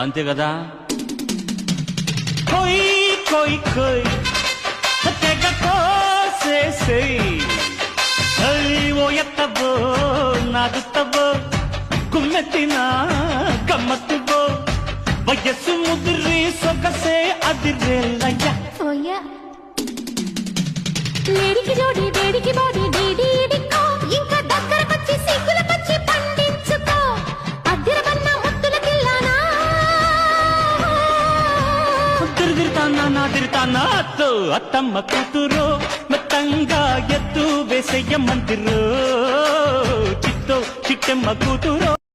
అంతే కదా. కొయ్ కొయ్ కొయ్ తెగ కోసేసేయ్, ఓ ఎత్తవో నాదుతవో కుమ్మెత్తినా గమ్మత్తువో, వయస్సు ముదిరి సొగసే అదిరేలయ్యా. లేడికి జోడి వేడికి బాడి డీడీ డిక్కో, ఇంకా దగ్గరకొచ్చి సిగ్గులకొచ్చి పండించుకో. అద్దెరమన్న ముద్దుల కిల్లానా తిరుతానా నా తిరుతానా అత్తో అత్తమ్మ కూతురు మెత్తంగా ఎత్తు వేసయ్య మందిరో, చిట్టో చిట్టమ్మ కూతురు.